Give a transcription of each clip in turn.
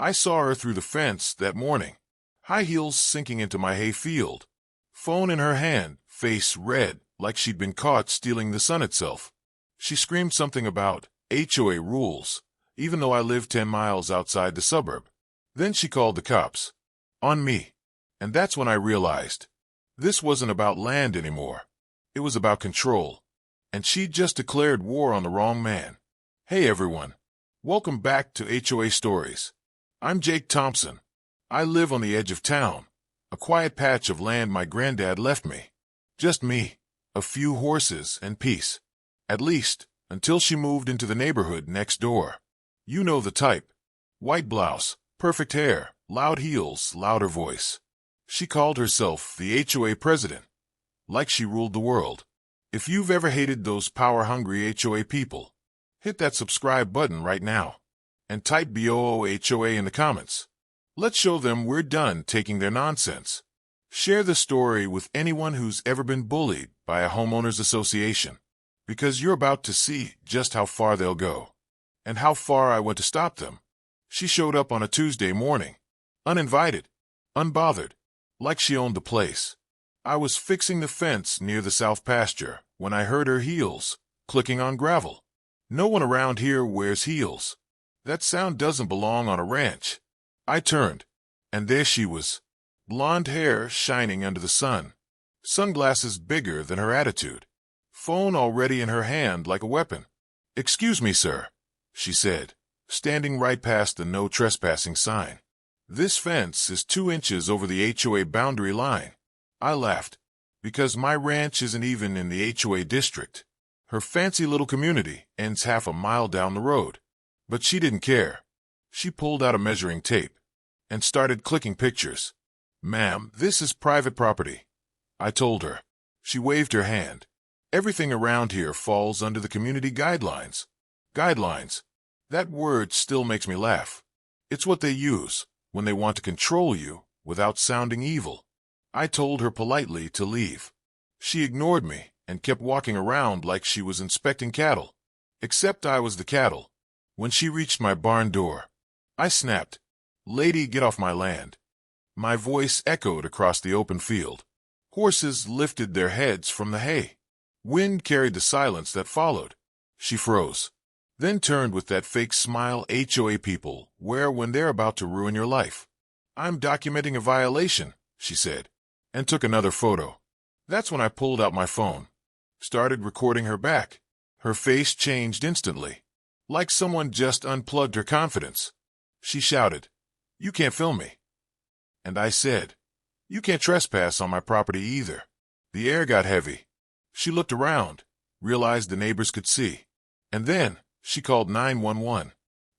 I saw her through the fence that morning, high heels sinking into my hay field, phone in her hand, face red like she'd been caught stealing the sun itself. She screamed something about HOA rules, even though I lived 10 miles outside the suburb. Then she called the cops. On me. And that's when I realized this wasn't about land anymore. It was about control. And she'd just declared war on the wrong man. Hey everyone. Welcome back to HOA Stories. I'm Jake Thompson. I live on the edge of town, a quiet patch of land my granddad left me. Just me, a few horses, and peace. At least, until she moved into the neighborhood next door. You know the type. White blouse, perfect hair, loud heels, louder voice. She called herself the HOA president, like she ruled the world. If you've ever hated those power-hungry HOA people, hit that subscribe button right now, and type BOOO HOA in the comments. Let's show them we're done taking their nonsense. Share the story with anyone who's ever been bullied by a homeowners association, because you're about to see just how far they'll go, and how far I went to stop them. She showed up on a Tuesday morning, uninvited, unbothered, like she owned the place. I was fixing the fence near the south pasture when I heard her heels clicking on gravel. No one around here wears heels. That sound doesn't belong on a ranch. I turned, and there she was, blonde hair shining under the sun, sunglasses bigger than her attitude, phone already in her hand like a weapon. "Excuse me, sir," she said, standing right past the no trespassing sign. "This fence is 2 inches over the HOA boundary line." I laughed, because my ranch isn't even in the HOA district. Her fancy little community ends half a mile down the road. But she didn't care. She pulled out a measuring tape and started clicking pictures. "Ma'am, this is private property," I told her. She waved her hand. "Everything around here falls under the community guidelines." Guidelines. That word still makes me laugh. It's what they use when they want to control you without sounding evil. I told her politely to leave. She ignored me and kept walking around like she was inspecting cattle. Except I was the cattle. When she reached my barn door, I snapped, "Lady, get off my land." My voice echoed across the open field. Horses lifted their heads from the hay. Wind carried the silence that followed. She froze, then turned with that fake smile HOA people wear when they're about to ruin your life. "I'm documenting a violation," she said, and took another photo. That's when I pulled out my phone, started recording her back. Her face changed instantly, like someone just unplugged her confidence. She shouted, "You can't film me." And I said, "You can't trespass on my property either." The air got heavy. She looked around, realized the neighbors could see, and then she called 911.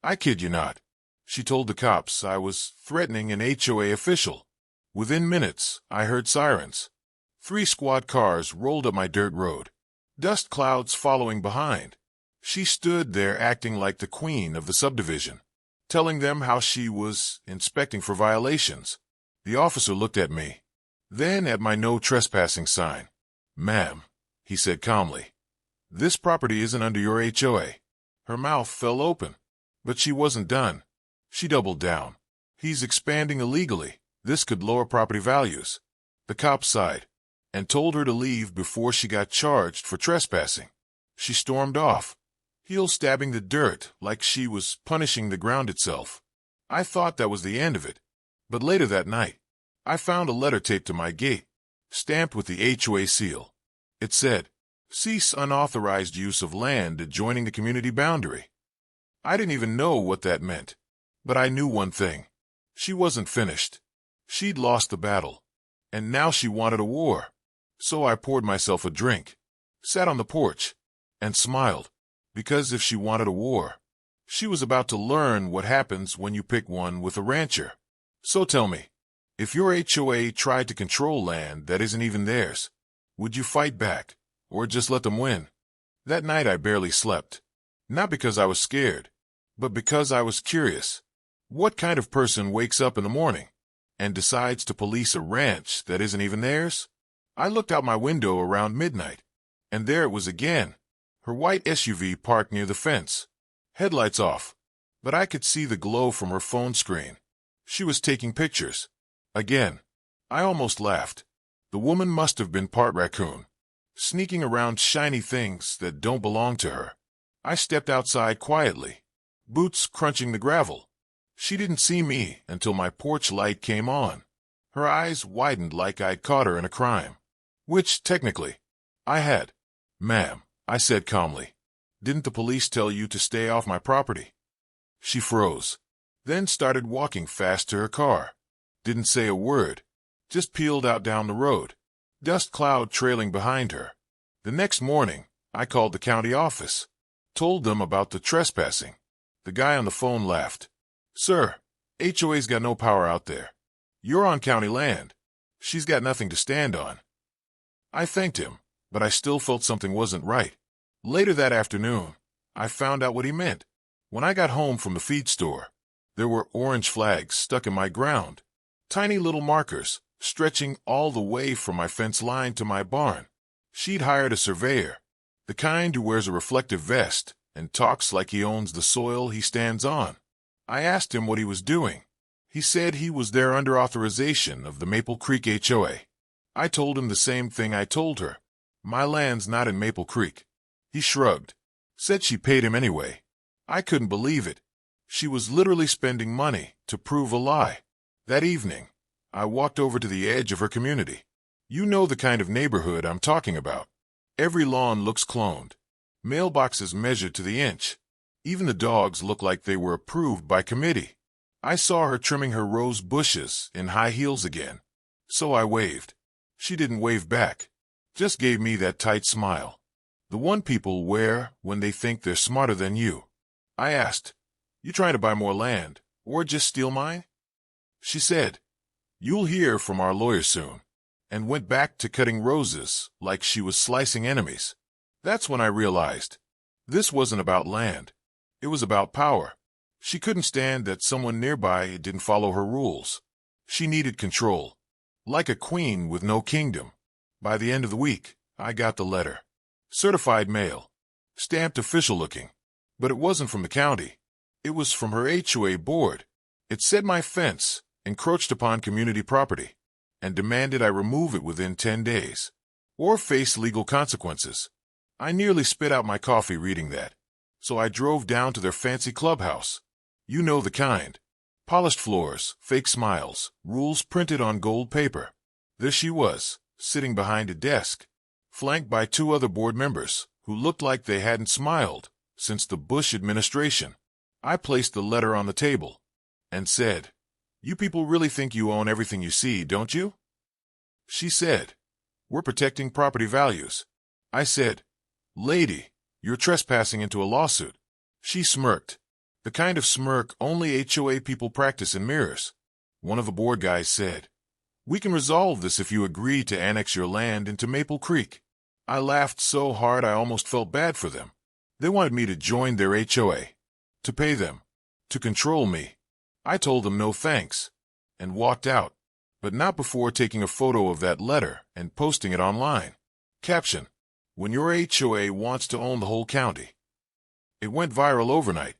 I kid you not. She told the cops I was threatening an HOA official. Within minutes, I heard sirens. 3 squad cars rolled up my dirt road, dust clouds following behind. She stood there acting like the queen of the subdivision, telling them how she was inspecting for violations. The officer looked at me, then at my no trespassing sign. "Ma'am," he said calmly, "this property isn't under your HOA." Her mouth fell open, but she wasn't done. She doubled down. "He's expanding illegally. This could lower property values." The cop sighed and told her to leave before she got charged for trespassing. She stormed off, heel stabbing the dirt like she was punishing the ground itself. I thought that was the end of it. But later that night, I found a letter taped to my gate, stamped with the HOA seal. It said, "Cease unauthorized use of land adjoining the community boundary." I didn't even know what that meant, but I knew one thing. She wasn't finished. She'd lost the battle, and now she wanted a war. So I poured myself a drink, sat on the porch, and smiled, because if she wanted a war, she was about to learn what happens when you pick one with a rancher. So tell me, if your HOA tried to control land that isn't even theirs, would you fight back, or just let them win? That night I barely slept. Not because I was scared, but because I was curious. What kind of person wakes up in the morning and decides to police a ranch that isn't even theirs? I looked out my window around midnight, and there it was again, her white SUV parked near the fence, headlights off, but I could see the glow from her phone screen. She was taking pictures. Again. I almost laughed. The woman must have been part raccoon, sneaking around shiny things that don't belong to her. I stepped outside quietly, boots crunching the gravel. She didn't see me until my porch light came on. Her eyes widened like I'd caught her in a crime, which, technically, I had. "Ma'am," I said calmly, "didn't the police tell you to stay off my property?" She froze, then started walking fast to her car. Didn't say a word, just peeled out down the road, dust cloud trailing behind her. The next morning, I called the county office, told them about the trespassing. The guy on the phone laughed. "Sir, HOA's got no power out there. You're on county land. She's got nothing to stand on." I thanked him, but I still felt something wasn't right. Later that afternoon, I found out what he meant. When I got home from the feed store, there were orange flags stuck in my ground, tiny little markers stretching all the way from my fence line to my barn. She'd hired a surveyor, the kind who wears a reflective vest and talks like he owns the soil he stands on. I asked him what he was doing. He said he was there under authorization of the Maple Creek HOA. I told him the same thing I told her. My land's not in Maple Creek. He shrugged, said she paid him anyway. I couldn't believe it. She was literally spending money to prove a lie. That evening, I walked over to the edge of her community. You know the kind of neighborhood I'm talking about. Every lawn looks cloned. Mailboxes measured to the inch. Even the dogs look like they were approved by committee. I saw her trimming her rose bushes in high heels again. So I waved. She didn't wave back, just gave me that tight smile. The one people wear when they think they're smarter than you. I asked, "You trying to buy more land, or just steal mine?" She said, "You'll hear from our lawyer soon," and went back to cutting roses like she was slicing enemies. That's when I realized this wasn't about land. It was about power. She couldn't stand that someone nearby didn't follow her rules. She needed control, like a queen with no kingdom. By the end of the week, I got the letter. Certified mail. Stamped official looking. But it wasn't from the county. It was from her HOA board. It said my fence encroached upon community property and demanded I remove it within 10 days or face legal consequences. I nearly spit out my coffee reading that. So I drove down to their fancy clubhouse. You know the kind. Polished floors, fake smiles, rules printed on gold paper. There she was, sitting behind a desk, flanked by 2 other board members who looked like they hadn't smiled since the Bush administration. I placed the letter on the table and said, "You people really think you own everything you see, don't you?" She said, "We're protecting property values." I said, "Lady, you're trespassing into a lawsuit." She smirked, the kind of smirk only HOA people practice in mirrors. One of the board guys said, "We can resolve this if you agree to annex your land into Maple Creek." I laughed so hard I almost felt bad for them. They wanted me to join their HOA, to pay them, to control me. I told them no thanks, and walked out, but not before taking a photo of that letter and posting it online. Caption: "When your HOA wants to own the whole county." It went viral overnight.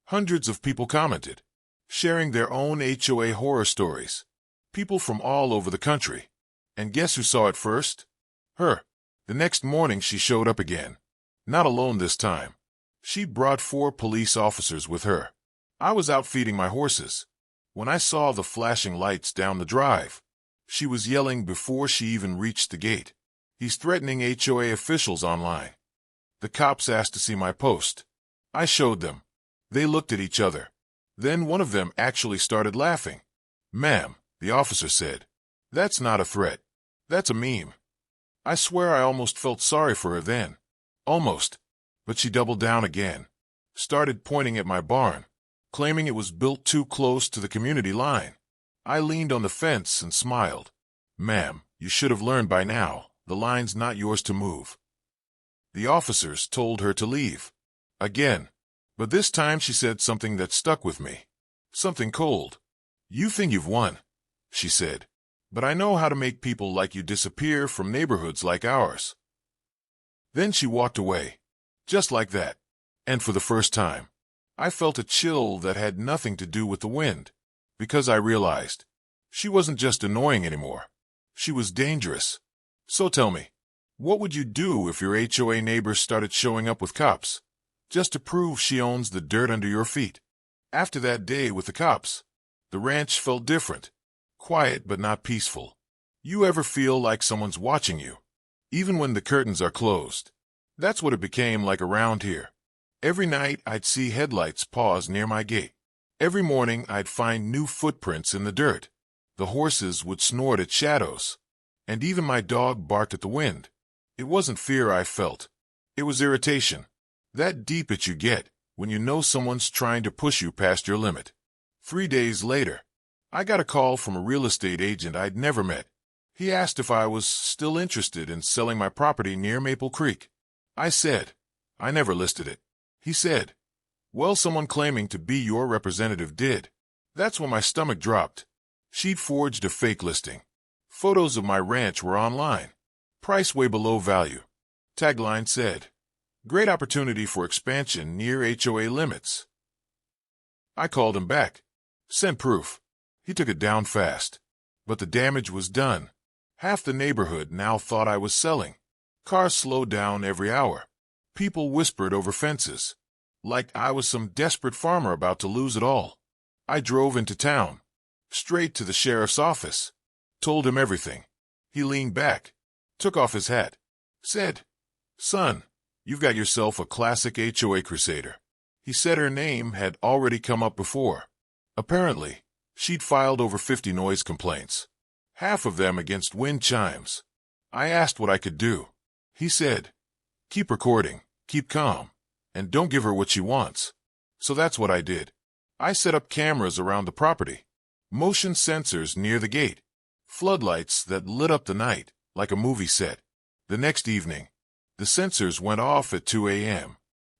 Hundreds of people commented, sharing their own HOA horror stories. People from all over the country. And guess who saw it first? Her. The next morning she showed up again. Not alone this time. She brought 4 police officers with her. I was out feeding my horses when I saw the flashing lights down the drive. She was yelling before she even reached the gate, "He's threatening HOA officials online." The cops asked to see my post. I showed them. They looked at each other. Then one of them actually started laughing. "Ma'am," the officer said, "that's not a threat. That's a meme." I swear I almost felt sorry for her then. Almost. But she doubled down again. Started pointing at my barn, claiming it was built too close to the community line. I leaned on the fence and smiled. "Ma'am, you should have learned by now. The line's not yours to move." The officers told her to leave. Again. But this time she said something that stuck with me. Something cold. "You think you've won," she said. "But I know how to make people like you disappear from neighborhoods like ours." Then she walked away. Just like that. And for the first time, I felt a chill that had nothing to do with the wind, because I realized she wasn't just annoying anymore. She was dangerous. So tell me, what would you do if your HOA neighbor started showing up with cops, just to prove she owns the dirt under your feet? After that day with the cops, the ranch felt different, quiet but not peaceful. You ever feel like someone's watching you, even when the curtains are closed? That's what it became like around here. Every night I'd see headlights pause near my gate. Every morning I'd find new footprints in the dirt. The horses would snort at shadows, and even my dog barked at the wind. It wasn't fear I felt. It was irritation. That deep itch you get when you know someone's trying to push you past your limit. 3 days later, I got a call from a real estate agent I'd never met. He asked if I was still interested in selling my property near Maple Creek. I said, I never listed it. He said, well, someone claiming to be your representative did. That's when my stomach dropped. She'd forged a fake listing. Photos of my ranch were online. Price way below value. Tagline said, great opportunity for expansion near HOA limits. I called him back. Sent proof. He took it down fast. But the damage was done. Half the neighborhood now thought I was selling. Cars slowed down every hour. People whispered over fences, like I was some desperate farmer about to lose it all. I drove into town, straight to the sheriff's office, told him everything. He leaned back, took off his hat, said, son, you've got yourself a classic HOA crusader. He said her name had already come up before. Apparently, she'd filed over 50 noise complaints, half of them against wind chimes. I asked what I could do. He said, keep recording, keep calm, and don't give her what she wants. So that's what I did. I set up cameras around the property, motion sensors near the gate, floodlights that lit up the night like a movie set. The next evening, the sensors went off at 2 a.m.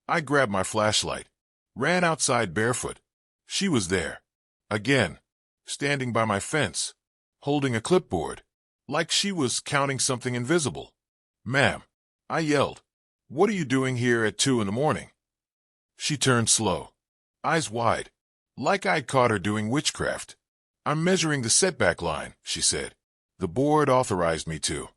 I grabbed my flashlight, ran outside barefoot. She was there, again, standing by my fence, holding a clipboard, like she was counting something invisible. Ma'am, I yelled, what are you doing here at 2 in the morning? She turned slow, eyes wide, like I'd caught her doing witchcraft. I'm measuring the setback line, she said. The board authorized me to.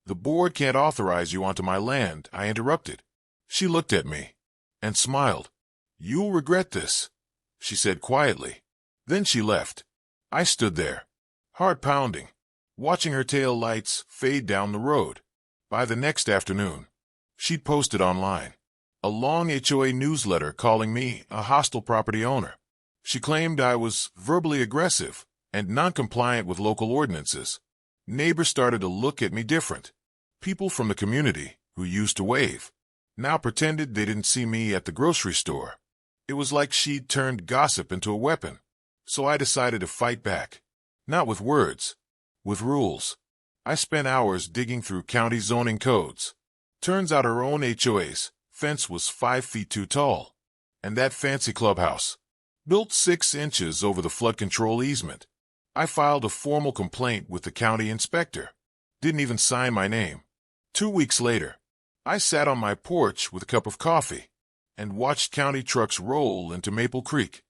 The board can't authorize you onto my land, I interrupted. She looked at me and smiled. You'll regret this, she said quietly. Then she left. I stood there, heart pounding, watching her tail lights fade down the road. By the next afternoon, she'd posted online a long HOA newsletter calling me a hostile property owner. She claimed I was verbally aggressive and non-compliant with local ordinances. Neighbors started to look at me different. People from the community, who used to wave, now pretended they didn't see me at the grocery store. It was like she'd turned gossip into a weapon. So I decided to fight back. Not with words, with rules. I spent hours digging through county zoning codes. Turns out her own HOA's fence was 5 feet too tall. And that fancy clubhouse, built 6 inches over the flood control easement. I filed a formal complaint with the county inspector. Didn't even sign my name. 2 weeks later, I sat on my porch with a cup of coffee and watched county trucks roll into Maple Creek.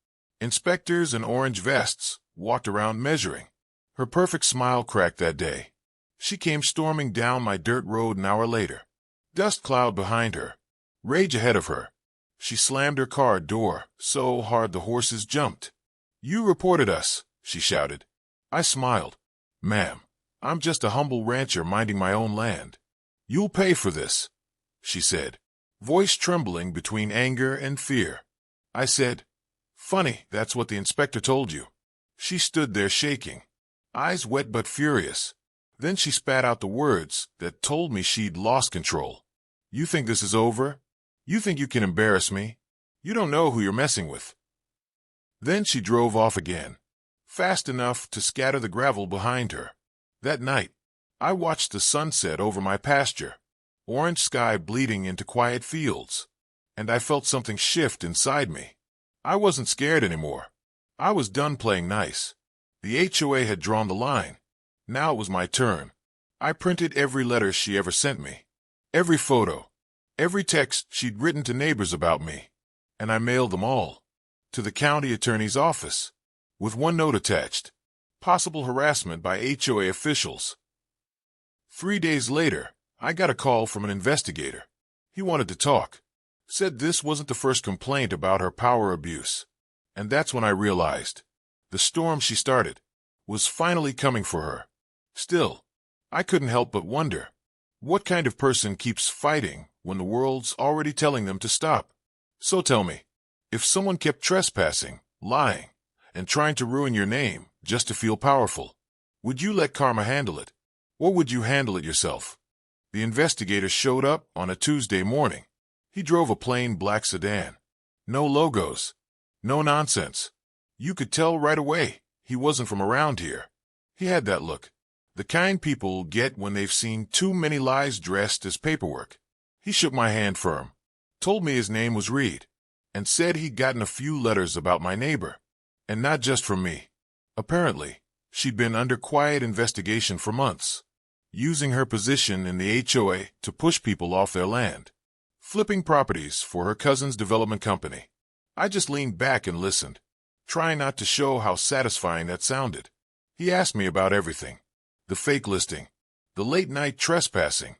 Inspectors in orange vests walked around measuring. Her perfect smile cracked that day. She came storming down my dirt road an hour later. Dust cloud behind her, rage ahead of her. She slammed her car door so hard the horses jumped. You reported us, she shouted. I smiled. Ma'am, I'm just a humble rancher minding my own land. You'll pay for this, she said, voice trembling between anger and fear. I said, funny, that's what the inspector told you. She stood there shaking, eyes wet but furious. Then she spat out the words that told me she'd lost control. You think this is over? You think you can embarrass me? You don't know who you're messing with. Then she drove off again, fast enough to scatter the gravel behind her. That night, I watched the sunset over my pasture, orange sky bleeding into quiet fields, and I felt something shift inside me. I wasn't scared anymore. I was done playing nice. The HOA had drawn the line. Now it was my turn. I printed every letter she ever sent me, every photo, every text she'd written to neighbors about me, and I mailed them all. to the county attorney's office, with one note attached: possible harassment by HOA officials. 3 days later, I got a call from an investigator. He wanted to talk. Said this wasn't the first complaint about her power abuse. And that's when I realized the storm she started was finally coming for her. Still, I couldn't help but wonder, what kind of person keeps fighting when the world's already telling them to stop? So tell me, if someone kept trespassing, lying, and trying to ruin your name just to feel powerful, would you let karma handle it? Or would you handle it yourself? The investigator showed up on a Tuesday morning. He drove a plain black sedan. No logos. No nonsense. You could tell right away he wasn't from around here. He had that look, the kind people get when they've seen too many lies dressed as paperwork. He shook my hand firm, told me his name was Reed, and said he'd gotten a few letters about my neighbor. And not just from me. Apparently, she'd been under quiet investigation for months, using her position in the HOA to push people off their land, flipping properties for her cousin's development company. I just leaned back and listened, trying not to show how satisfying that sounded. He asked me about everything: the fake listing, the late-night trespassing,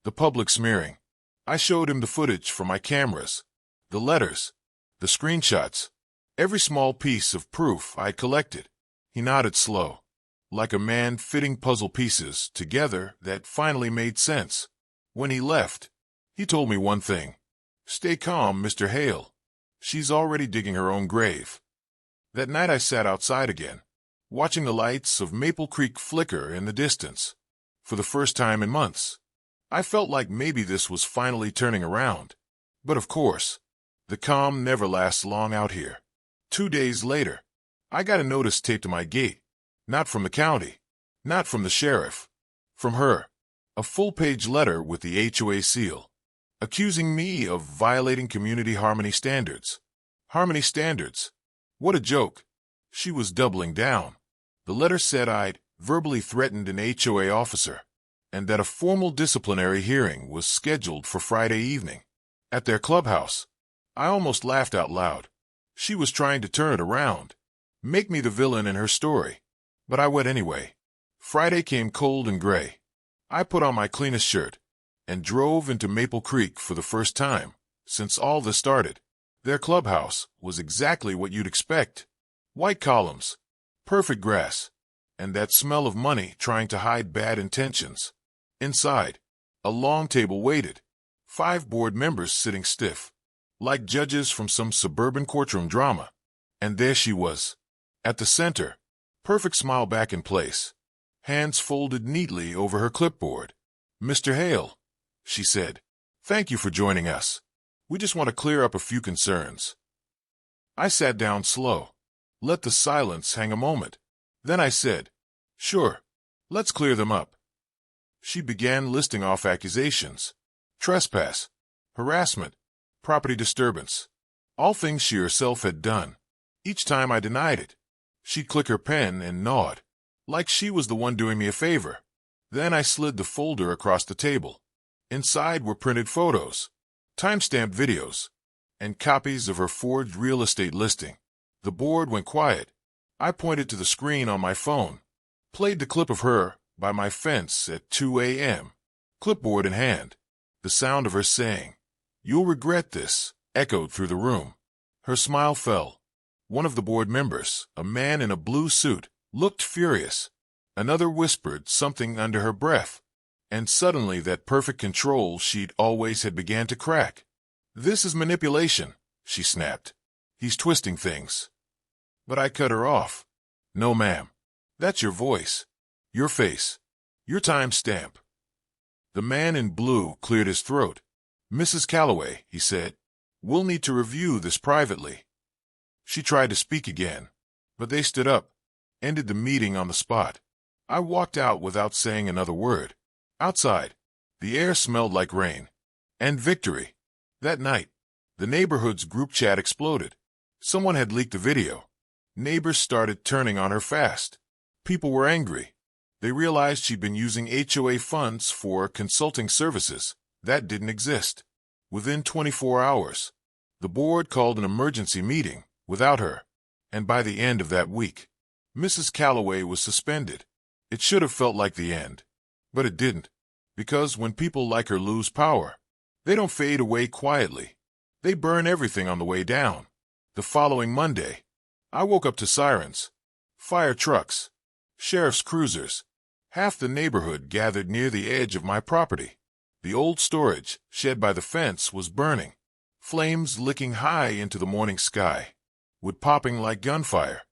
the public smearing. I showed him the footage from my cameras, the letters, the screenshots, every small piece of proof I collected. He nodded slow, like a man fitting puzzle pieces together that finally made sense. When he left, he told me one thing: stay calm, Mr. Hale. She's already digging her own grave. That night I sat outside again, watching the lights of Maple Creek flicker in the distance. For the first time in months, I felt like maybe this was finally turning around. But of course, the calm never lasts long out here. 2 days later, I got a notice taped to my gate. Not from the county, not from the sheriff, from her. A full-page letter with the HOA seal, accusing me of violating community harmony standards. Harmony standards? What a joke. She was doubling down. The letter said I'd verbally threatened an HOA officer, and that a formal disciplinary hearing was scheduled for Friday evening at their clubhouse. I almost laughed out loud. She was trying to turn it around, make me the villain in her story. But I went anyway. Friday came cold and gray. I put on my cleanest shirt and drove into Maple Creek for the first time since all this started. Their clubhouse was exactly what you'd expect. White columns, perfect grass, and that smell of money trying to hide bad intentions. Inside, a long table waited, 5 board members sitting stiff, like judges from some suburban courtroom drama. And there she was, at the center, perfect smile back in place, hands folded neatly over her clipboard. "Mr. Hale," she said, "thank you for joining us. We just want to clear up a few concerns." I sat down slow, let the silence hang a moment. Then I said, "Sure, let's clear them up." She began listing off accusations: trespass, harassment, property disturbance, all things she herself had done. Each time I denied it, she'd click her pen and nod, like she was the one doing me a favor. Then I slid the folder across the table. Inside were printed photos, time-stamped videos, and copies of her forged real estate listing. The board went quiet. I pointed to the screen on my phone, played the clip of her by my fence at 2 a.m., clipboard in hand. The sound of her saying, "You'll regret this," echoed through the room. Her smile fell. One of the board members, a man in a blue suit, looked furious. Another whispered something under her breath. And suddenly that perfect control she'd always had began to crack. "This is manipulation," she snapped. "He's twisting things." But I cut her off. "No, ma'am. That's your voice, your face, your time stamp." The man in blue cleared his throat. "Mrs. Calloway," he said, "we'll need to review this privately." She tried to speak again, but they stood up, ended the meeting on the spot. I walked out without saying another word. Outside, the air smelled like rain and victory. That night, the neighborhood's group chat exploded. Someone had leaked the video. Neighbors started turning on her fast. People were angry. They realized she'd been using HOA funds for consulting services that didn't exist. Within 24 hours, the board called an emergency meeting without her. And by the end of that week, Mrs. Calloway was suspended. It should have felt like the end, but it didn't, because when people like her lose power, they don't fade away quietly. They burn everything on the way down. The following Monday, I woke up to sirens, fire trucks, sheriff's cruisers. Half the neighborhood gathered near the edge of my property. The old storage shed by the fence was burning, flames licking high into the morning sky, wood popping like gunfire.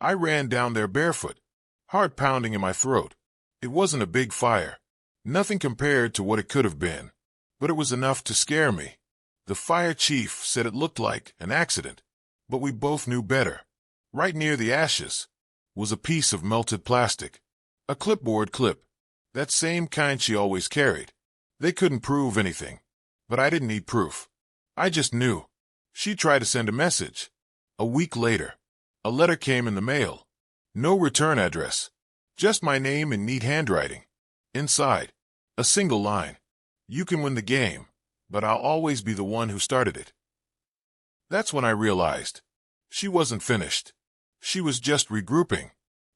I ran down there barefoot, heart pounding in my throat. It wasn't a big fire, nothing compared to what it could have been, but it was enough to scare me. The fire chief said it looked like an accident, but we both knew better. Right near the ashes was a piece of melted plastic, a clipboard clip, that same kind she always carried. They couldn't prove anything, but I didn't need proof. I just knew. She tried to send a message. A week later, a letter came in the mail. No return address, just my name in neat handwriting. Inside, a single line. You can win the game, but I'll always be the one who started it. That's when I realized she wasn't finished. She was just regrouping.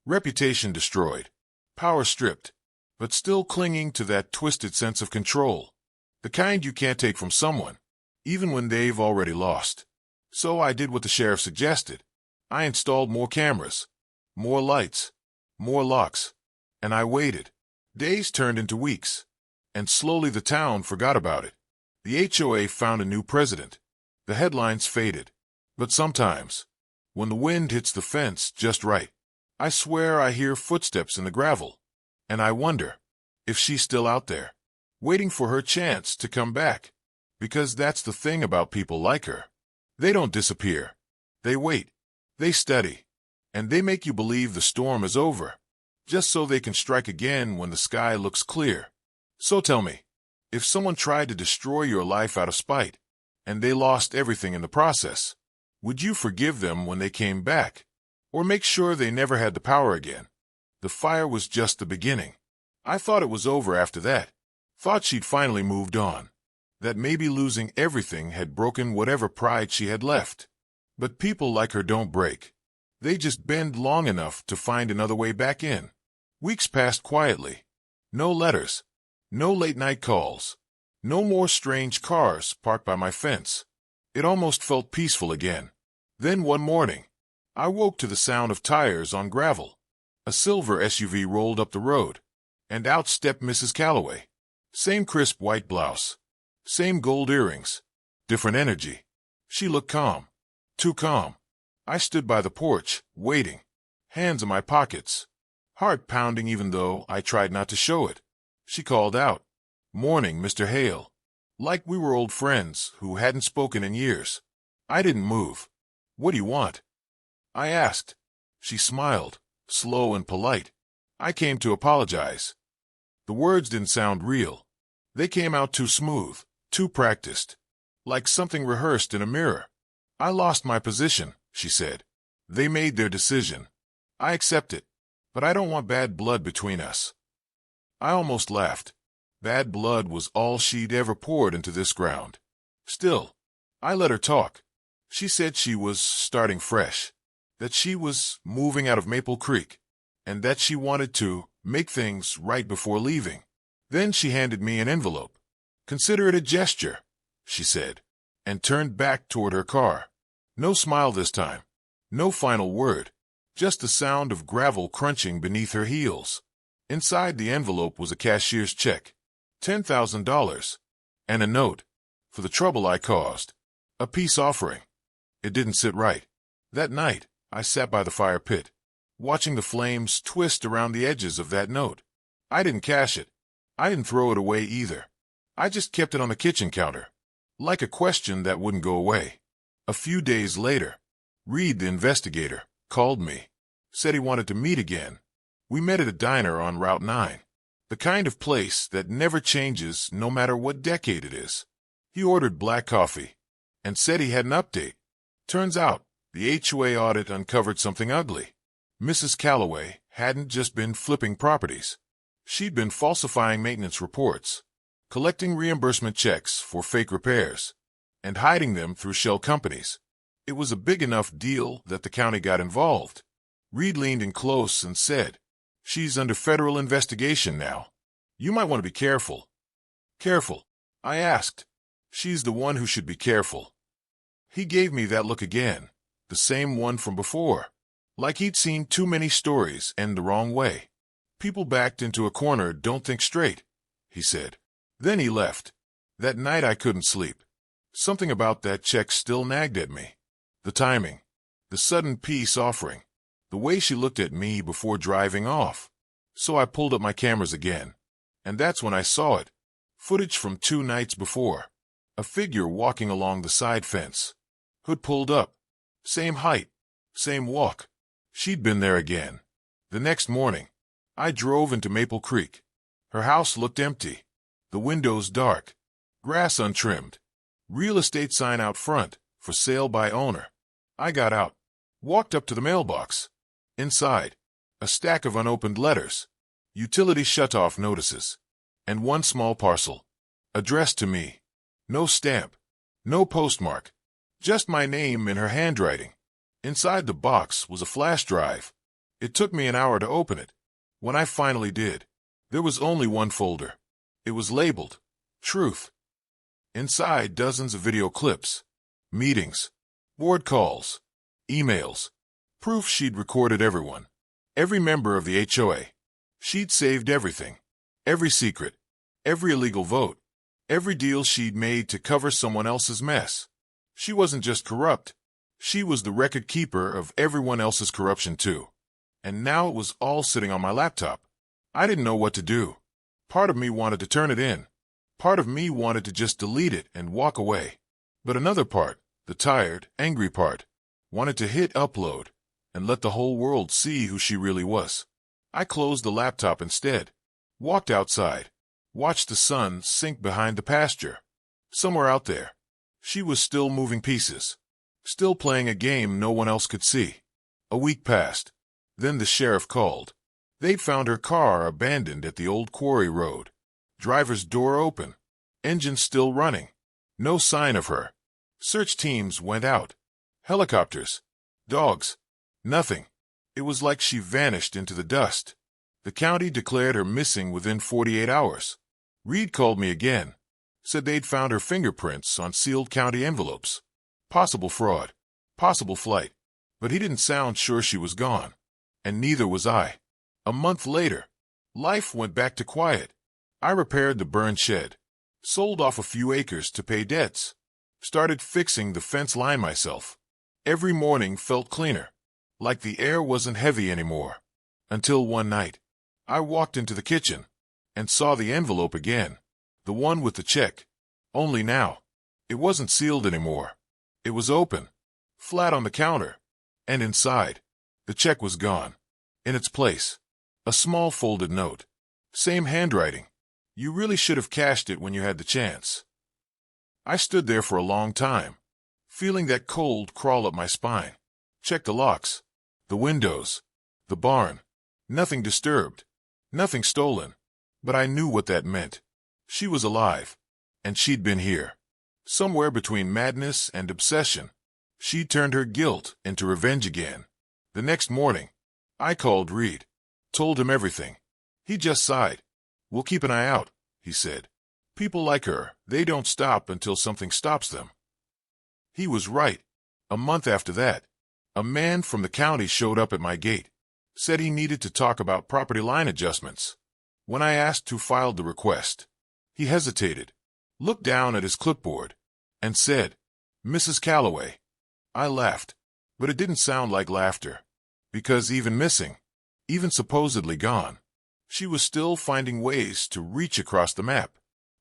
Reputation destroyed, power stripped, but still clinging to that twisted sense of control. The kind you can't take from someone, even when they've already lost. So I did what the sheriff suggested. I installed more cameras, more lights, more locks, and I waited. Days turned into weeks, and slowly the town forgot about it. The HOA found a new president. The headlines faded. But sometimes, when the wind hits the fence just right, I swear I hear footsteps in the gravel, and I wonder if she's still out there, waiting for her chance to come back. Because that's the thing about people like her. They don't disappear. They wait. They study. And they make you believe the storm is over, just so they can strike again when the sky looks clear. So tell me, if someone tried to destroy your life out of spite, and they lost everything in the process, would you forgive them when they came back? Or make sure they never had the power again? The fire was just the beginning. I thought it was over after that. Thought she'd finally moved on. That maybe losing everything had broken whatever pride she had left. But people like her don't break. They just bend long enough to find another way back in. Weeks passed quietly. No letters. No late-night calls. No more strange cars parked by my fence. It almost felt peaceful again. Then one morning, I woke to the sound of tires on gravel. A silver SUV rolled up the road, and out stepped Mrs. Calloway. Same crisp white blouse. Same gold earrings. Different energy. She looked calm. Too calm. I stood by the porch, waiting, hands in my pockets, heart pounding even though I tried not to show it. She called out, "Morning, Mr. Hale," like we were old friends who hadn't spoken in years. I didn't move. "What do you want?" I asked. She smiled, slow and polite. "I came to apologize." The words didn't sound real. They came out too smooth, too practiced, like something rehearsed in a mirror. "I lost my position," she said. "They made their decision. I accept it, but I don't want bad blood between us." I almost laughed. Bad blood was all she'd ever poured into this ground. Still, I let her talk. She said she was starting fresh, that she was moving out of Maple Creek, and that she wanted to make things right before leaving. Then she handed me an envelope. "Consider it a gesture," she said, and turned back toward her car. No smile this time. No final word. Just the sound of gravel crunching beneath her heels. Inside the envelope was a cashier's check. $10,000. And a note. For the trouble I caused. A peace offering. It didn't sit right. That night, I sat by the fire pit, watching the flames twist around the edges of that note. I didn't cash it. I didn't throw it away either. I just kept it on the kitchen counter, like a question that wouldn't go away. A few days later, Reed, the investigator, called me. Said he wanted to meet again. We met at a diner on Route 9. The kind of place that never changes no matter what decade it is. He ordered black coffee and said he had an update. Turns out, the HOA audit uncovered something ugly. Mrs. Calloway hadn't just been flipping properties. She'd been falsifying maintenance reports, collecting reimbursement checks for fake repairs, and hiding them through shell companies. It was a big enough deal that the county got involved. Reed leaned in close and said, "She's under federal investigation now. You might want to be careful." "Careful?" I asked. "She's the one who should be careful." He gave me that look again, the same one from before, like he'd seen too many stories end the wrong way. "People backed into a corner don't think straight," he said. Then he left. That night I couldn't sleep. Something about that check still nagged at me. The timing, the sudden peace offering, the way she looked at me before driving off. So I pulled up my cameras again. And that's when I saw it. Footage from 2 nights before. A figure walking along the side fence. Hood pulled up. Same height. Same walk. She'd been there again. The next morning, I drove into Maple Creek. Her house looked empty. The windows dark. Grass untrimmed. Real estate sign out front, for sale by owner. I got out. Walked up to the mailbox. Inside, a stack of unopened letters. Utility shutoff notices. And one small parcel. Addressed to me. No stamp. No postmark. Just my name in her handwriting. Inside the box was a flash drive. It took me an hour to open it. When I finally did, there was only one folder. It was labeled Truth. Inside, dozens of video clips, meetings, board calls, emails, proof she'd recorded everyone, every member of the HOA. She'd saved everything, every secret, every illegal vote, every deal she'd made to cover someone else's mess. She wasn't just corrupt. She was the record keeper of everyone else's corruption too. And now it was all sitting on my laptop. I didn't know what to do. Part of me wanted to turn it in. Part of me wanted to just delete it and walk away. But another part, the tired, angry part, wanted to hit upload and let the whole world see who she really was. I closed the laptop instead, walked outside, watched the sun sink behind the pasture. Somewhere out there, she was still moving pieces, still playing a game no one else could see. A week passed. Then the sheriff called. They'd found her car abandoned at the old quarry road. Driver's door open. Engine still running. No sign of her. Search teams went out. Helicopters. Dogs. Nothing. It was like she vanished into the dust. The county declared her missing within 48 hours. Reed called me again. Said they'd found her fingerprints on sealed county envelopes. Possible fraud. Possible flight. But he didn't sound sure she was gone. And neither was I. A month later, life went back to quiet. I repaired the burned shed, sold off a few acres to pay debts, started fixing the fence line myself. Every morning felt cleaner, like the air wasn't heavy anymore. Until one night, I walked into the kitchen and saw the envelope again, the one with the check. Only now, it wasn't sealed anymore. It was open, flat on the counter, and inside, the check was gone. In its place, a small folded note. Same handwriting. You really should have cashed it when you had the chance. I stood there for a long time, feeling that cold crawl up my spine. Checked the locks, the windows, the barn. Nothing disturbed, nothing stolen. But I knew what that meant. She was alive, and she'd been here. Somewhere between madness and obsession, she turned her guilt into revenge again. The next morning, I called Reed, told him everything. He just sighed. "We'll keep an eye out," he said. "People like her, they don't stop until something stops them." He was right. A month after that, a man from the county showed up at my gate, said he needed to talk about property line adjustments. When I asked who filed the request, he hesitated, looked down at his clipboard, and said, "Mrs. Calloway." I laughed, but it didn't sound like laughter, because even missing, even supposedly gone, she was still finding ways to reach across the map,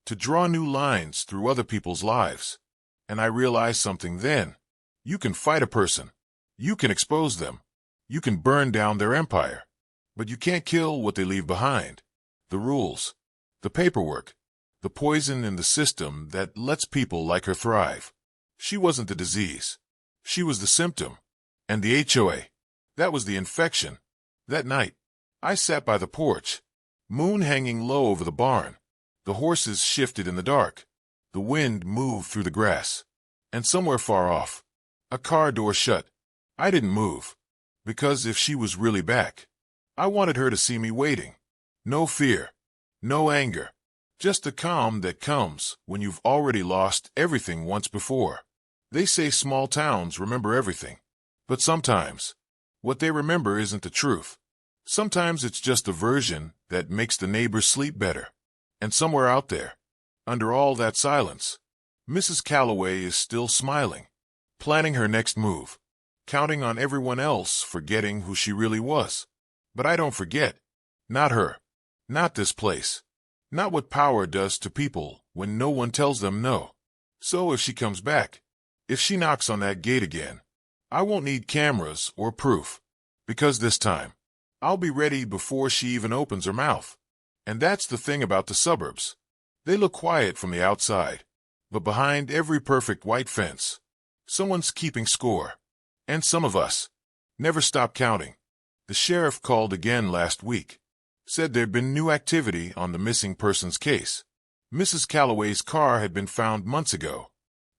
to draw new lines through other people's lives. And I realized something then. You can fight a person. You can expose them. You can burn down their empire. But you can't kill what they leave behind. The rules, the paperwork, the poison in the system that lets people like her thrive. She wasn't the disease. She was the symptom. And the HOA, that was the infection. That night, I sat by the porch, moon hanging low over the barn. The horses shifted in the dark. The wind moved through the grass. And somewhere far off, A car door shut. I didn't move. Because if she was really back, I wanted her to see me waiting. No fear. No anger. Just the calm that comes when you've already lost everything once before. They say small towns remember everything. But sometimes, what they remember isn't the truth. Sometimes it's just a version that makes the neighbors sleep better. And somewhere out there, under all that silence, Mrs. Calloway is still smiling, planning her next move, counting on everyone else forgetting who she really was. But I don't forget. Not her. Not this place. Not what power does to people when no one tells them no. So if she comes back, if she knocks on that gate again, I won't need cameras or proof. Because this time, I'll be ready before she even opens her mouth. And that's the thing about the suburbs. They look quiet from the outside, but behind every perfect white fence, someone's keeping score. And some of us never stop counting. The sheriff called again last week. Said there'd been new activity on the missing persons case. Mrs. Calloway's car had been found months ago.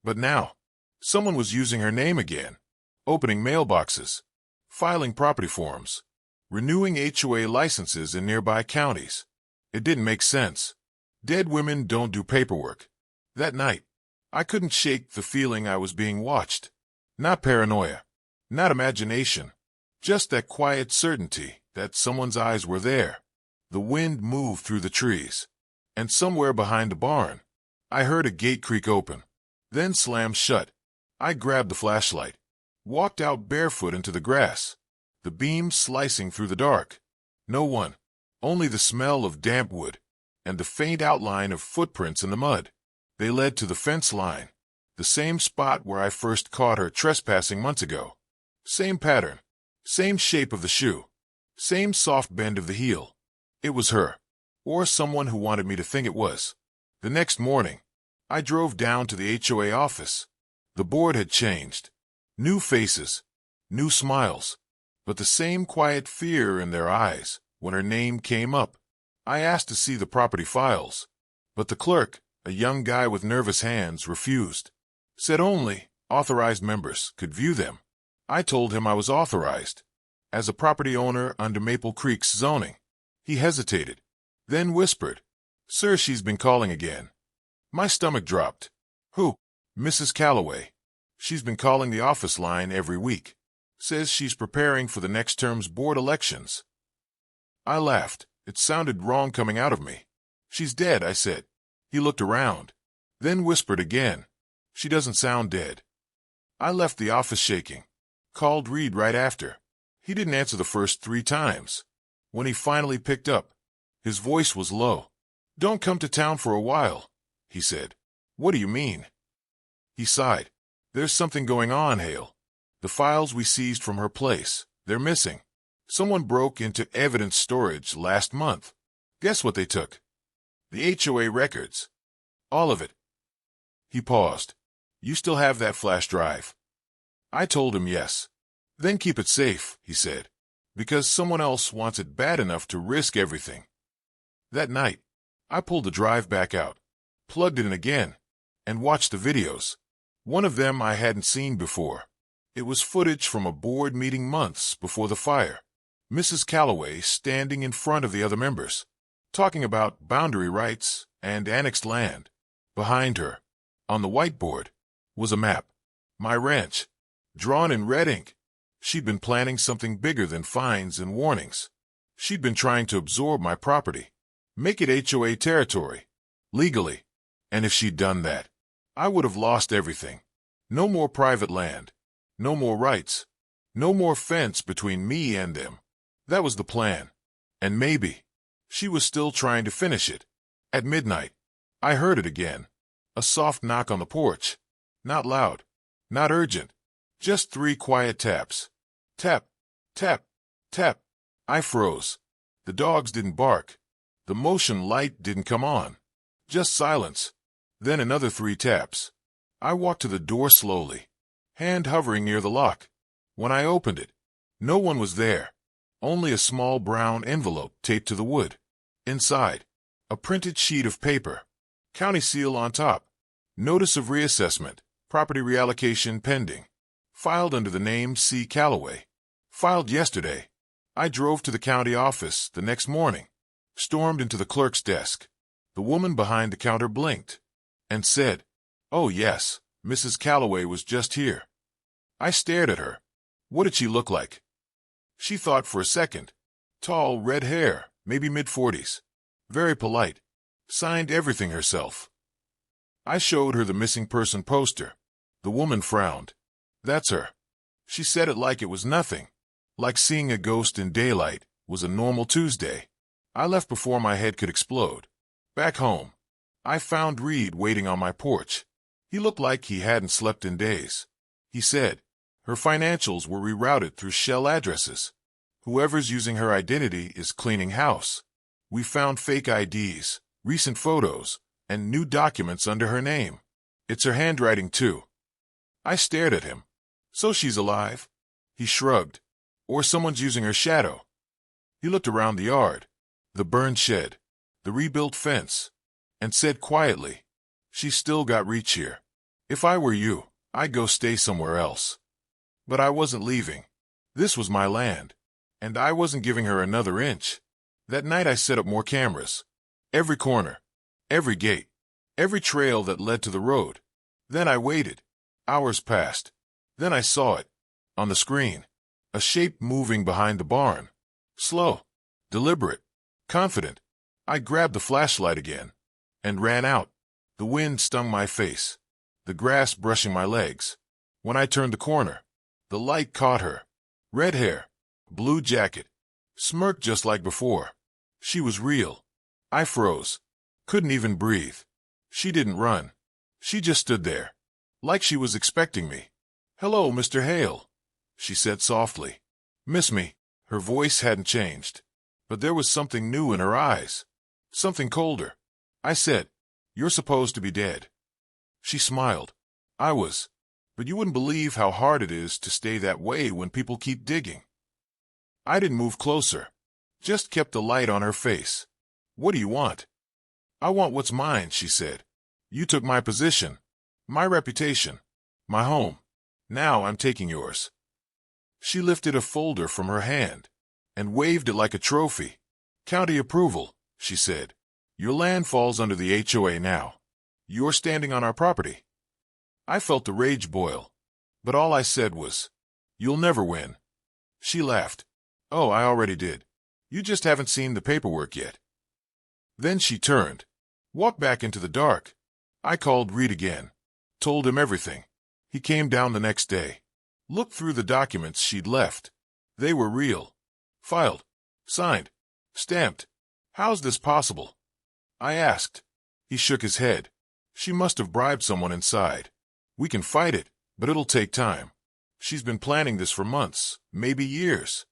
But now, someone was using her name again, opening mailboxes, filing property forms, renewing HOA licenses in nearby counties. It didn't make sense. Dead women don't do paperwork. That night, I couldn't shake the feeling I was being watched. Not paranoia, not imagination, just that quiet certainty that someone's eyes were there. The wind moved through the trees, and somewhere behind the barn, I heard a gate creak open, then slam shut. I grabbed the flashlight, walked out barefoot into the grass, the beam slicing through the dark. No one, only the smell of damp wood, and the faint outline of footprints in the mud. They led to the fence line, the same spot where I first caught her trespassing months ago. Same pattern, same shape of the shoe, same soft bend of the heel. It was her, or someone who wanted me to think it was. The next morning, I drove down to the HOA office. The board had changed. New faces, new smiles, but the same quiet fear in their eyes when her name came up. I asked to see the property files, but the clerk, a young guy with nervous hands, refused. Said only authorized members could view them. I told him I was authorized, as a property owner under Maple Creek's zoning. He hesitated, then whispered, "Sir, she's been calling again." My stomach dropped. "Who?" "Mrs. Calloway. She's been calling the office line every week. Says she's preparing for the next term's board elections." I laughed. It sounded wrong coming out of me. "She's dead," I said. He looked around, then whispered again, "She doesn't sound dead." I left the office shaking. Called Reed right after. He didn't answer the first 3 times. When he finally picked up, his voice was low. "Don't come to town for a while," he said. "What do you mean?" He sighed. "There's something going on, Hale. The files we seized from her place, they're missing. Someone broke into evidence storage last month. Guess what they took? The HOA records. All of it." He paused. "You still have that flash drive?" I told him yes. "Then keep it safe," he said, "because someone else wants it bad enough to risk everything." That night, I pulled the drive back out, plugged it in again, and watched the videos. One of them I hadn't seen before. It was footage from a board meeting months before the fire. Mrs. Calloway standing in front of the other members, talking about boundary rights and annexed land. Behind her, on the whiteboard, was a map. My ranch, drawn in red ink. She'd been planning something bigger than fines and warnings. She'd been trying to absorb my property, make it HOA territory, legally. And if she'd done that, I would have lost everything. No more private land, no more rights, no more fence between me and them. That was the plan. And maybe she was still trying to finish it. At midnight, I heard it again. A soft knock on the porch. Not loud, not urgent. Just 3 quiet taps. Tap, tap, tap. I froze. The dogs didn't bark. The motion light didn't come on. Just silence. Then another 3 taps. I walked to the door slowly, hand hovering near the lock. When I opened it, no one was there. Only a small brown envelope taped to the wood. Inside, a printed sheet of paper. County seal on top. Notice of reassessment. Property reallocation pending. Filed under the name C. Calloway. Filed yesterday. I drove to the county office the next morning, stormed into the clerk's desk. The woman behind the counter blinked and said, "Oh yes, Mrs. Calloway was just here." I stared at her. What did she look like? She thought for a second. Tall, red hair, maybe mid-40s. Very polite. Signed everything herself. I showed her the missing person poster. The woman frowned. "That's her." She said it like it was nothing. Like seeing a ghost in daylight was a normal Tuesday. I left before my head could explode. Back home, I found Reed waiting on my porch. He looked like he hadn't slept in days. He said her financials were rerouted through shell addresses. Whoever's using her identity is cleaning house. We found fake IDs, recent photos, and new documents under her name. It's her handwriting, too. I stared at him. So she's alive? He shrugged. Or someone's using her shadow. He looked around the yard, the burned shed, the rebuilt fence, and said quietly, "She's still got reach here. If I were you, I'd go stay somewhere else." But I wasn't leaving. This was my land, and I wasn't giving her another inch. That night I set up more cameras. Every corner, every gate, every trail that led to the road. Then I waited. Hours passed. Then I saw it. On the screen. A shape moving behind the barn. Slow. Deliberate. Confident. I grabbed the flashlight again. And ran out. The wind stung my face. The grass brushing my legs. When I turned the corner, the light caught her. Red hair. Blue jacket. Smirked just like before. She was real. I froze. Couldn't even breathe. She didn't run. She just stood there. Like she was expecting me. "Hello, Mr. Hale," she said softly. "Miss me?" Her voice hadn't changed. But there was something new in her eyes. Something colder. I said, "You're supposed to be dead." She smiled. "I was. But you wouldn't believe how hard it is to stay that way when people keep digging." I didn't move closer. Just kept the light on her face. "What do you want?" "I want what's mine," she said. "You took my position, my reputation, my home. Now I'm taking yours." She lifted a folder from her hand and waved it like a trophy. "County approval," she said. "Your land falls under the HOA now. You're standing on our property." I felt the rage boil, but all I said was, "You'll never win." She laughed. "Oh, I already did. You just haven't seen the paperwork yet." Then she turned, walked back into the dark. I called Reed again, told him everything. He came down the next day, looked through the documents she'd left. They were real. Filed. Signed. Stamped. "How's this possible?" I asked. He shook his head. "She must have bribed someone inside. We can fight it, but it'll take time. She's been planning this for months, maybe years."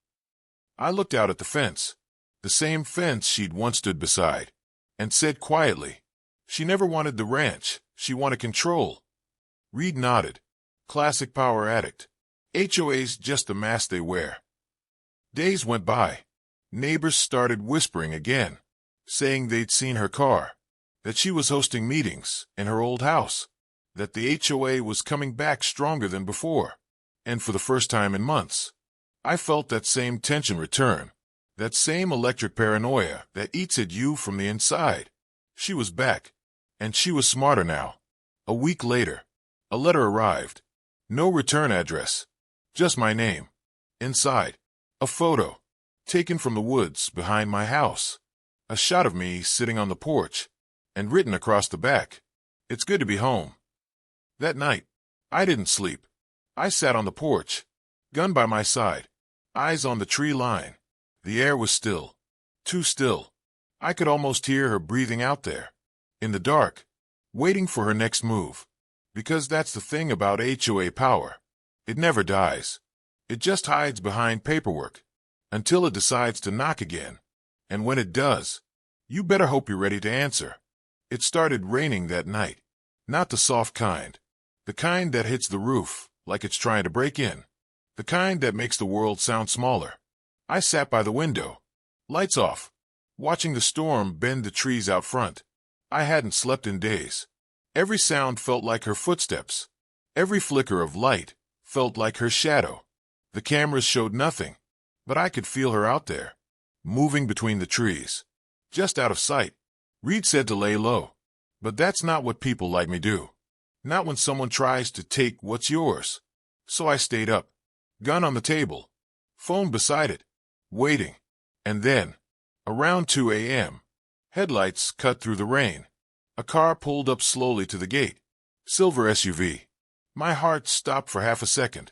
I looked out at the fence, the same fence she'd once stood beside, and said quietly, "She never wanted the ranch. She wanted control." Reed nodded. Classic power addict. HOA's just the mask they wear. Days went by. Neighbors started whispering again, saying they'd seen her car, that she was hosting meetings in her old house, that the HOA was coming back stronger than before, and for the first time in months. I felt that same tension return, that same electric paranoia that eats at you from the inside. She was back, and she was smarter now. A week later, a letter arrived. No return address, just my name. Inside, a photo, taken from the woods behind my house. A shot of me sitting on the porch, and written across the back, "It's good to be home." That night, I didn't sleep. I sat on the porch, gun by my side, eyes on the tree line. The air was still, too still. I could almost hear her breathing out there, in the dark, waiting for her next move. Because that's the thing about HOA power. It never dies. It just hides behind paperwork, until it decides to knock again. And when it does, you better hope you're ready to answer. It started raining that night. Not the soft kind. The kind that hits the roof like it's trying to break in. The kind that makes the world sound smaller. I sat by the window, lights off, watching the storm bend the trees out front. I hadn't slept in days. Every sound felt like her footsteps. Every flicker of light felt like her shadow. The cameras showed nothing, but I could feel her out there, moving between the trees, just out of sight. Reed said to lay low, but that's not what people like me do. Not when someone tries to take what's yours. So I stayed up, gun on the table, phone beside it, waiting. And then, around 2 a.m., headlights cut through the rain. A car pulled up slowly to the gate. Silver SUV. My heart stopped for half a second.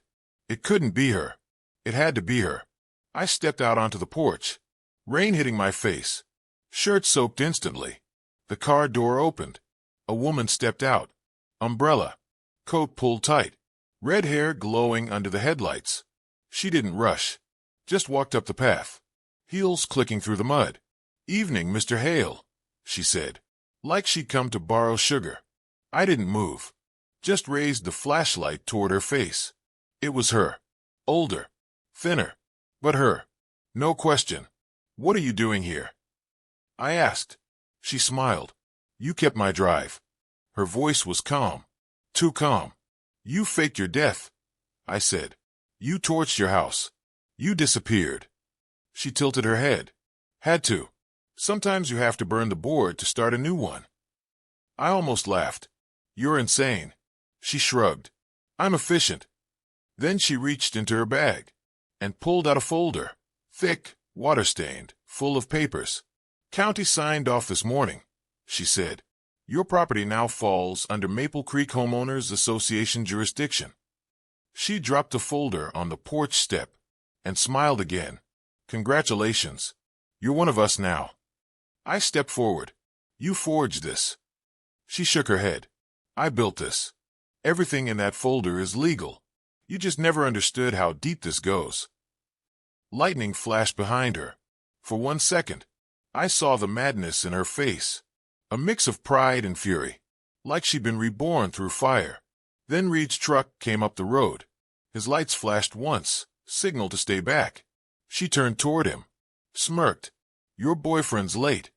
It couldn't be her. It had to be her. I stepped out onto the porch, rain hitting my face. Shirt soaked instantly. The car door opened. A woman stepped out. Umbrella. Coat pulled tight. Red hair glowing under the headlights. She didn't rush. Just walked up the path. Heels clicking through the mud. "Evening, Mr. Hale," she said, like she'd come to borrow sugar. I didn't move. Just raised the flashlight toward her face. It was her. Older. Thinner. But her. No question. "What are you doing here?" I asked. She smiled. "You kept my drive." Her voice was calm. Too calm. "You faked your death," I said. "You torched your house. You disappeared." She tilted her head. "Had to. Sometimes you have to burn the board to start a new one." I almost laughed. "You're insane." She shrugged. "I'm efficient." Then she reached into her bag and pulled out a folder, thick, water-stained, full of papers. "County signed off this morning," she said. "Your property now falls under Maple Creek Homeowners Association jurisdiction." She dropped the folder on the porch step and smiled again. "Congratulations. You're one of us now." I stepped forward. "You forged this." She shook her head. "I built this. Everything in that folder is legal. You just never understood how deep this goes." Lightning flashed behind her. For 1 second, I saw the madness in her face. A mix of pride and fury, like she'd been reborn through fire. Then Reed's truck came up the road. His lights flashed once, signal to stay back. She turned toward him, smirked. "Your boyfriend's late,"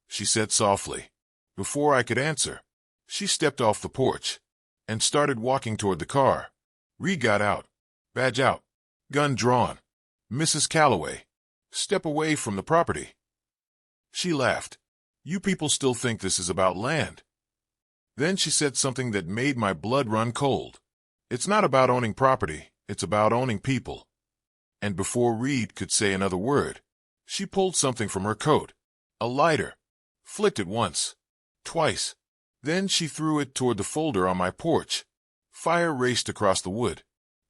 she said softly. Before I could answer, she stepped off the porch and started walking toward the car. Reed got out, badge out, gun drawn. "Mrs. Calloway, step away from the property." She laughed. "You people still think this is about land." Then she said something that made my blood run cold. "It's not about owning property, it's about owning people." And before Reed could say another word, she pulled something from her coat, a lighter, flicked it once, twice. Then she threw it toward the folder on my porch. Fire raced across the wood,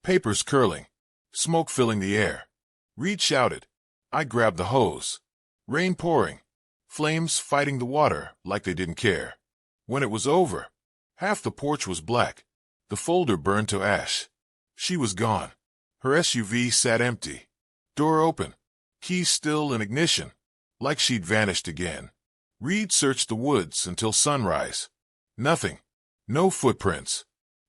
papers curling, smoke filling the air. Reed shouted. I grabbed the hose. Rain pouring, flames fighting the water like they didn't care. When it was over, half the porch was black. The folder burned to ash. She was gone. Her SUV sat empty. Door open, keys still in ignition, like she'd vanished again. Reed searched the woods until sunrise. Nothing. No footprints.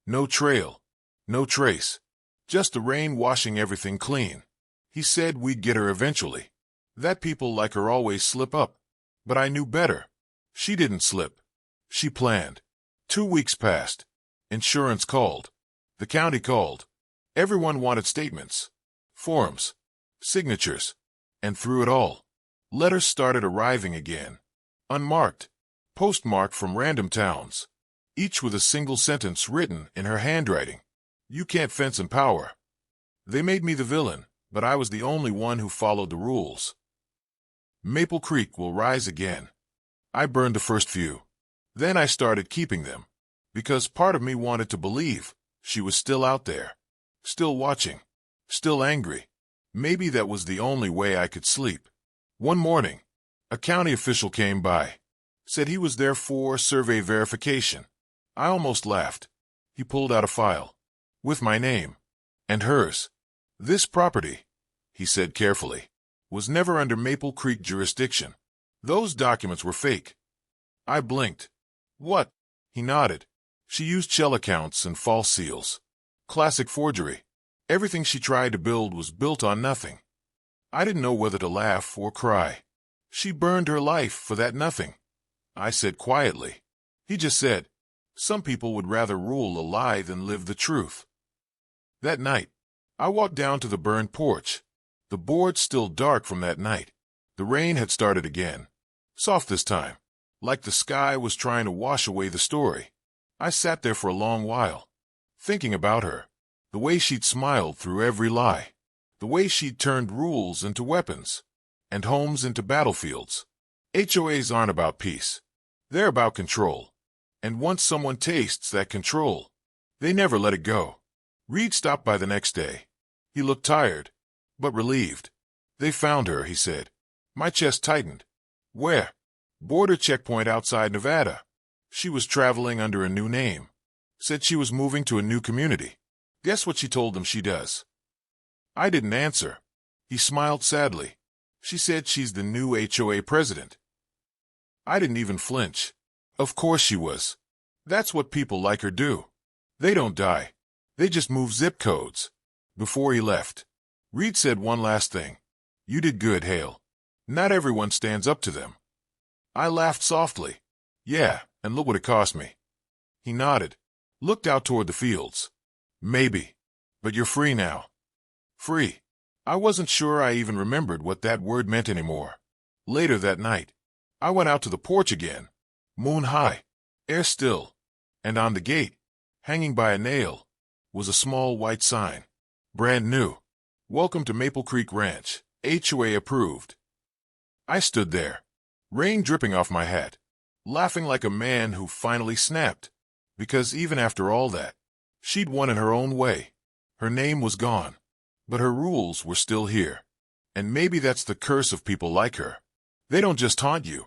No trail. No trace. Just the rain washing everything clean. He said we'd get her eventually. That people like her always slip up. But I knew better. She didn't slip. She planned. 2 weeks passed. Insurance called. The county called. Everyone wanted statements, forms, signatures. And through it all, letters started arriving again. Unmarked, postmarked from random towns, each with a single sentence written in her handwriting. You can't fence in power. They made me the villain, but I was the only one who followed the rules. Maple Creek will rise again. I burned the first few. Then I started keeping them, because part of me wanted to believe she was still out there, still watching, still angry. Maybe that was the only way I could sleep. One morning, a county official came by, said he was there for survey verification. I almost laughed. He pulled out a file, with my name, and hers. This property, he said carefully, was never under Maple Creek jurisdiction. Those documents were fake. I blinked. What? He nodded. She used shell accounts and false seals. Classic forgery. Everything she tried to build was built on nothing. I didn't know whether to laugh or cry. She burned her life for that nothing, I said quietly. He just said, some people would rather rule a lie than live the truth. That night, I walked down to the burned porch. The board's still dark from that night. The rain had started again. Soft this time, like the sky was trying to wash away the story. I sat there for a long while, thinking about her, the way she'd smiled through every lie, the way she'd turned rules into weapons, and homes into battlefields. HOAs aren't about peace. They're about control. And once someone tastes that control, they never let it go. Reed stopped by the next day. He looked tired, but relieved. They found her, he said. My chest tightened. Where? Border checkpoint outside Nevada. She was traveling under a new name. Said she was moving to a new community. Guess what she told them she does? I didn't answer. He smiled sadly. She said she's the new HOA president. I didn't even flinch. Of course she was. That's what people like her do. They don't die. They just move zip codes. Before he left, Reed said one last thing. You did good, Hale. Not everyone stands up to them. I laughed softly. Yeah, and look what it cost me. He nodded, looked out toward the fields. Maybe. But you're free now. Free. I wasn't sure I even remembered what that word meant anymore. Later that night, I went out to the porch again. Moon high, air still, and on the gate, hanging by a nail, was a small white sign. Brand new. Welcome to Maple Creek Ranch, HOA approved. I stood there, rain dripping off my hat, laughing like a man who finally snapped, because even after all that, she'd won in her own way. Her name was gone, but her rules were still here. And maybe that's the curse of people like her. They don't just haunt you.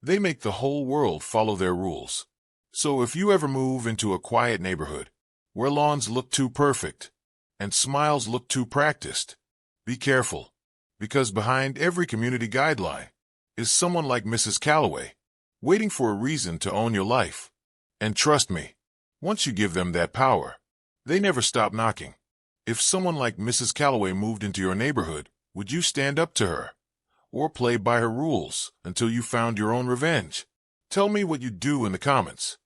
They make the whole world follow their rules. So if you ever move into a quiet neighborhood, where lawns look too perfect, and smiles look too practiced, be careful, because behind every community guideline is someone like Mrs. Calloway, waiting for a reason to own your life. And trust me, once you give them that power, they never stop knocking. If someone like Mrs. Calloway moved into your neighborhood, would you stand up to her? Or play by her rules until you found your own revenge? Tell me what you'd do in the comments.